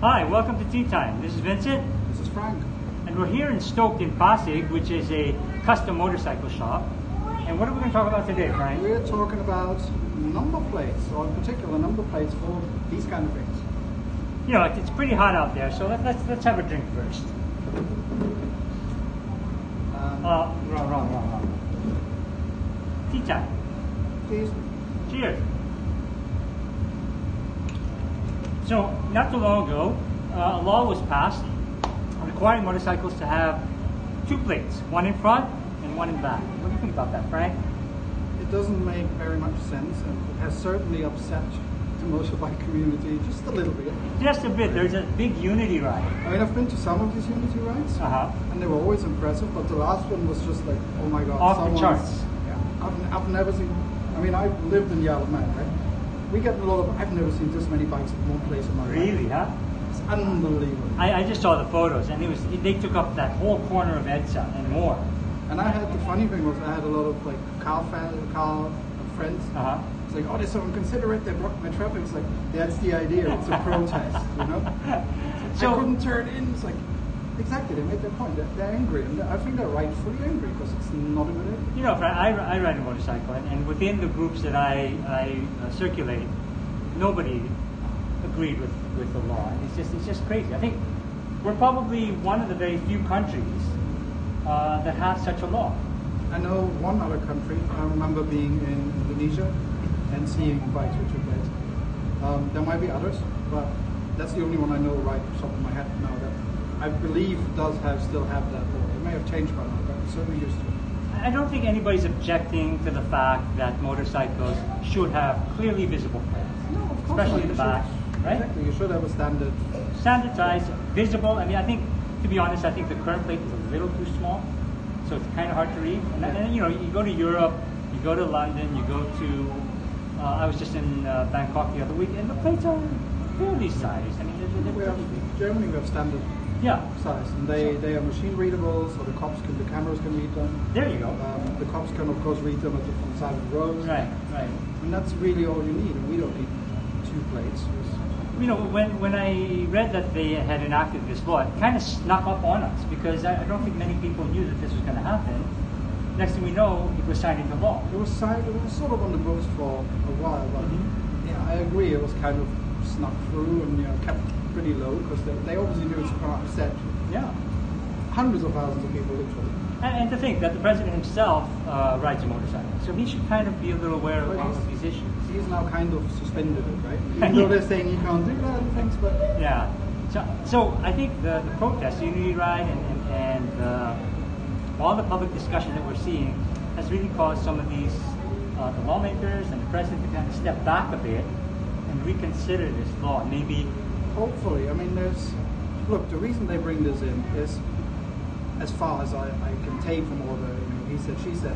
Hi, welcome to Tea Time. This is Vincent. This is Frank. And we're here in Stoke in Pasig, which is a custom motorcycle shop. And what are we going to talk about today, Frank? We're talking about number plates, or in particular number plates for these kind of things. You know, it's pretty hot out there, so let's have a drink first. Wrong. Tea time. Please. Cheers. So, not too long ago, a law was passed requiring motorcycles to have two plates, one in front and one in back. What do you think about that, Frank? It doesn't make very much sense, and it has certainly upset the motorbike community just a little bit. Just a bit. There's a big unity ride. I mean, I've been to some of these unity rides, and they were always impressive, but the last one was just like, oh my god. Off the charts. Yeah, I've never seen, I mean, I've lived in the Isle of Man, right? We get a lot of, I've never seen this many bikes in one place in my life. Really, huh? It's unbelievable. I just saw the photos, and they took up that whole corner of EDSA and more. And I had, the funny thing was, I had a lot of like car friends. It's like, oh, there's someone considerate, they blocked my traffic. It's like, that's the idea, it's a protest, you know? So I couldn't turn in, it's like, exactly, they made their point, they're angry. And I think they're rightfully angry, because it's not a good idea. You know, I ride a motorcycle, and within the groups that I circulate, nobody agreed with the law. It's just crazy. I think we're probably one of the very few countries that has such a law. I know one other country. I remember being in Indonesia and seeing bikes with two plates. There might be others, but that's the only one I know right off the top of my head now that I believe does still have that law. It may have changed by now, but it certainly used to. I don't think anybody's objecting to the fact that motorcycles should have clearly visible plates. No, of course especially in the back, right? Exactly, you should have a standard. Standardized, visible. I mean, I think, to be honest, I think the current plate is a little too small, so it's kind of hard to read. And you know, you go to Europe, you go to London, you go to, I was just in Bangkok the other week, and the plates are fairly sized. I mean, they're Germany, we have standard size, and they are machine readable, so the cameras can read them. There you go. The cops can, of course, read them on the side of the road. Right. And that's really all you need, and we don't need two plates. You know, when I read that they had enacted this law, it kind of snuck up on us, because I don't think many people knew that this was going to happen. Next thing we know, it was signed into law. It was sort of on the books for a while, but yeah, I agree, it was kind of snuck through and kept pretty low, because they obviously knew it's going to upset hundreds of thousands of people, literally. And to think that the president himself rides a motorcycle, so he should kind of be a little aware of these issues. He's now kind of suspended it, right? Even though they're saying he can't do that and things, but yeah. So I think the protest, the unity ride, and all the public discussion that we're seeing has really caused some of these the lawmakers and the president to kind of step back a bit and reconsider this law. Maybe, hopefully, I mean, look, the reason they bring this in is, as far as I can take from all the he said, she said,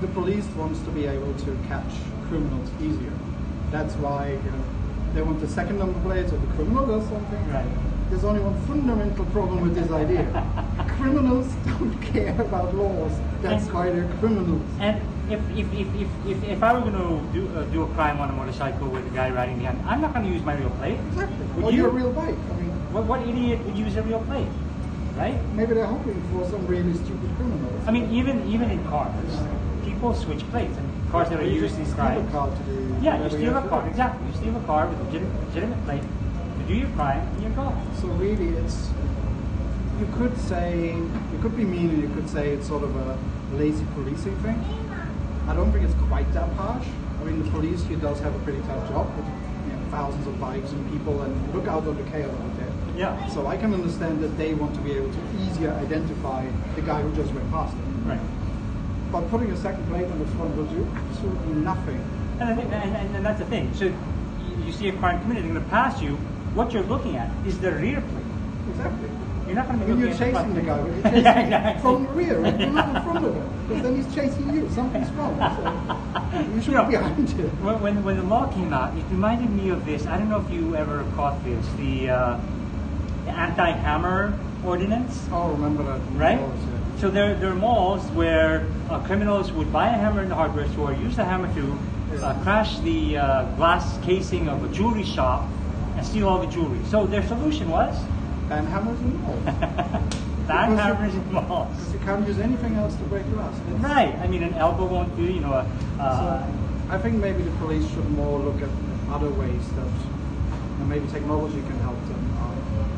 the police wants to be able to catch criminals easier. That's why they want the second number plate, so the criminal does something. Right. There's only one fundamental problem with this idea. Criminals don't care about laws. That's why they're criminals. And if I were going to do a crime on a motorcycle with a guy riding behind, I'm not going to use my real plate. Exactly. Or your real bike. I mean, what idiot would use a real plate, right? Maybe they're hoping for some really stupid criminals. I mean, even in cars, people switch plates. I mean, cars that are used in crimes. You steal a car to do. Yeah, you steal a car. Exactly. You steal a car with a legitimate plate to do your crime, and you're gone. So really, you could be mean, and you could say it's sort of a lazy policing thing. I don't think it's quite that harsh. I mean, the police here does have a pretty tough job with thousands of bikes and people, and look out on the chaos out there. Yeah. So I can understand that they want to be able to easier identify the guy who just went past them. Right. But putting a second plate on the front will do absolutely nothing. And that's the thing. So you see a crime committed, they're going to pass you. What you're looking at is the rear plate. Exactly. You're not going to be looking you're chasing the guy. You're chasing from the rear, right? You're not in front of him, because then he's chasing you. Something's wrong. So you should be behind him. When the law came out, it reminded me of this. I don't know if you ever caught this. The anti-hammer ordinance. Oh, remember that? Right. So there are malls where criminals would buy a hammer in the hardware store, use the hammer to crash the glass casing of a jewelry shop, and steal all the jewelry. So their solution was ban hammers and malls. ban hammers and malls. Because you can't use anything else to break glass. Right. I mean, an elbow won't do. You know. So I think maybe the police should more look at other ways that maybe technology can help them.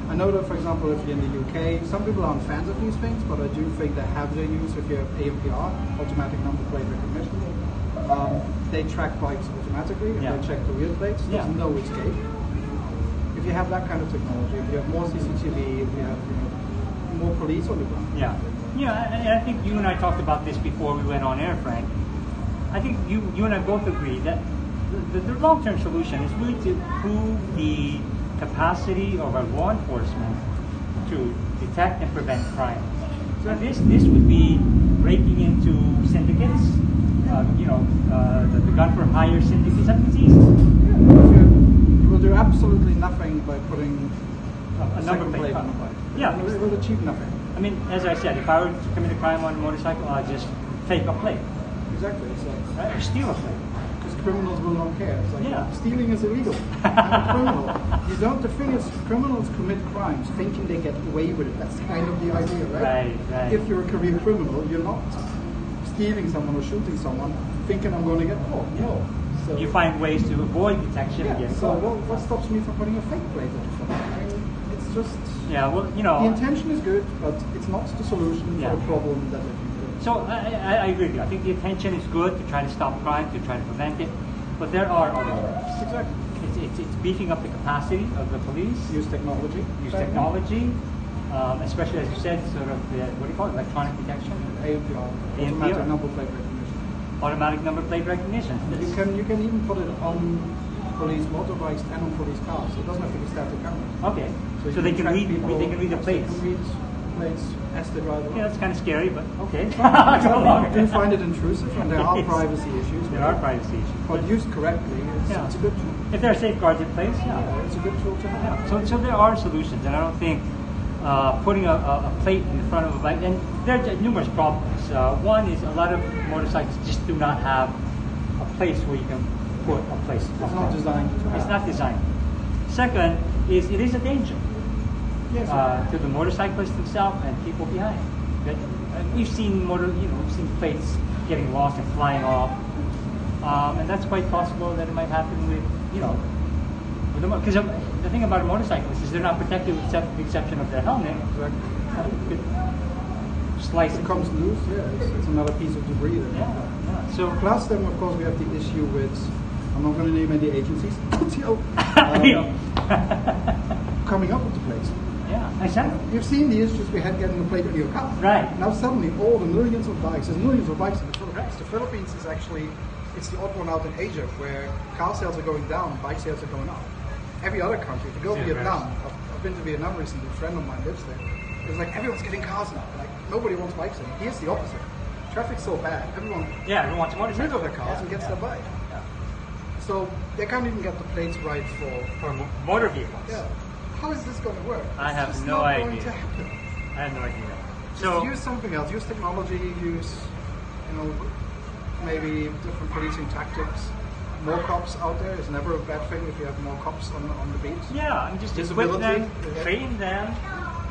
I know that, for example, if you're in the UK, some people aren't fans of these things, but I do think they have their use. If you have ANPR, automatic number plate recognition, they track bikes automatically. If they check the rear plates, there's no escape. If you have that kind of technology, if you have more CCTV, if you have more police on the ground. And I think you and I talked about this before we went on air, Frank. I think you and I both agree that the long-term solution is really to improve the capacity of our law enforcement to detect and prevent crime. So this would be breaking into syndicates, the gun for hire syndicates. That means easy. You will do absolutely nothing by putting a number plate on the bike. It will achieve nothing. I mean, as I said, if I were to commit a crime on a motorcycle, I'd just fake a plate. Exactly. Right? Or steal a plate. Criminals will not care. It's like, stealing is illegal. I'm a criminal. You don't. The thing is, criminals commit crimes thinking they get away with it. That's kind of the idea, right? Right. If you're a career criminal, you're not stealing someone or shooting someone thinking I'm going to get caught. No. So you find ways to avoid detection again. So what stops me from putting a fake plate on the front? I mean, it's just. The intention is good, but it's not the solution for the problem that it is. So I agree with you. I think the intention is good to try to stop crime, to try to prevent it, but there are other ways. Exactly. It's beefing up the capacity of the police. Use technology. Especially as you said, sort of what do you call it? Electronic detection. ANPR. Automatic number plate recognition. Automatic number plate recognition. You can even put it on police motorbikes and on police cars. It doesn't have to be static camera. Okay. So they can read. They can read the plates. They can read plates as they drive along. Yeah, that's kind of scary, but okay. I do find it intrusive, and there are privacy issues. There are privacy issues. But used correctly, it's a good tool. If there are safeguards in place, it's a good tool to have. So there are solutions, and I don't think putting a plate in the front of a bike, and there are numerous problems. One is a lot of motorcycles just do not have a place where you can put a place. It's not designed. It's not designed. Second is it is a danger. Yes. To the motorcyclist himself and people behind. We've seen we've seen plates getting lost and flying off, and that's quite possible that it might happen with because the thing about a motorcyclist is they're not protected with the exception of their helmet. Exactly. Slice it comes loose. It's another piece of debris there. So plus, then of course we have the issue with I'm not going to name any agencies. Coming up with the plates. Yeah, exactly. You've seen the issues we had getting a plate on your car. Right. Now suddenly all the millions of bikes, there's millions of bikes in the Philippines. The Philippines is actually, it's the odd one out in Asia where car sales are going down, bike sales are going up. Every other country, if you go to Vietnam, I've been to Vietnam recently, a friend of mine lives there. It's like everyone's getting cars now. Like nobody wants bikes anymore. Here's the opposite. Traffic's so bad, everyone wants rid of their cars and gets their bike. Yeah. So they can't even get the plates right for motor vehicles. Yeah. How is this going to work? I have no idea. I have no idea. So use something else. Use technology. Use, maybe different policing tactics. More cops out there is never a bad thing if you have more cops on the beat. Yeah, and just equip them, train them,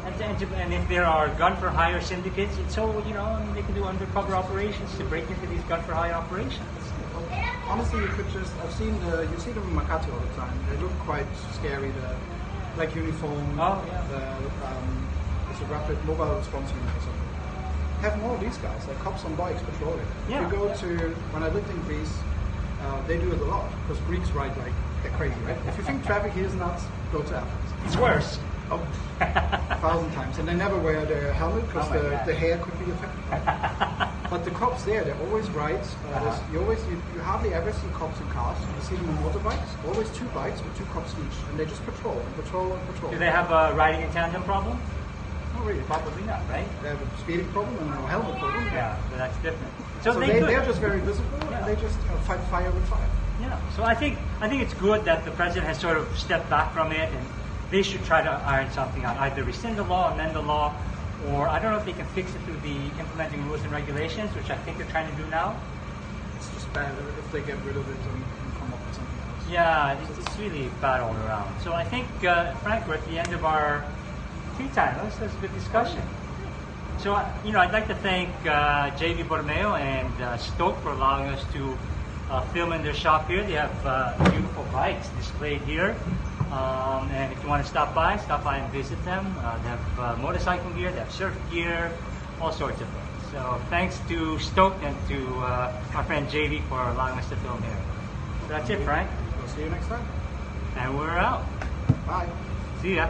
and if there are gun for hire syndicates, they can do undercover operations to break into these gun for hire operations. Honestly, you could just, you see them in Makati all the time. They look quite scary. The black uniform, it's a rapid mobile response unit or something. Have more of these guys, like cops on bikes patrolling. Yeah. You go to, when I lived in Greece, they do it a lot, because Greeks ride like they're crazy, right? If you think traffic here is nuts, go to Athens. It's worse. 1,000 times. And they never wear their helmet, because the hair could be affected. But the cops there, they're always right. You hardly ever see cops in cars. You see them on motorbikes, always two bikes with two cops each, and they just patrol and patrol and patrol. Do they have a riding-in-tandem problem? Not really. Probably not, right? They have a speeding problem and a helmet problem. Yeah, but that's different. So they're just very visible, and they just fight fire with fire. Yeah. So I think it's good that the president has sort of stepped back from it, and they should try to iron something out. Either rescind the law, amend the law, or I don't know if they can fix it through the implementing rules and regulations, which I think they're trying to do now. It's just bad if they get rid of it and come up with something else. Yeah, it's really bad all around. So I think, Frank, we're at the end of our tea time. That was a good discussion. So, I'd like to thank JV Borromeo and Stoke for allowing us to film in their shop here. They have beautiful bikes displayed here. And if you want to stop by and visit them. They have motorcycle gear, they have surf gear, all sorts of things. So thanks to Stoke and to our friend JV for allowing us to film here. So that's it, Frank. We'll see you next time. And we're out. Bye. See ya.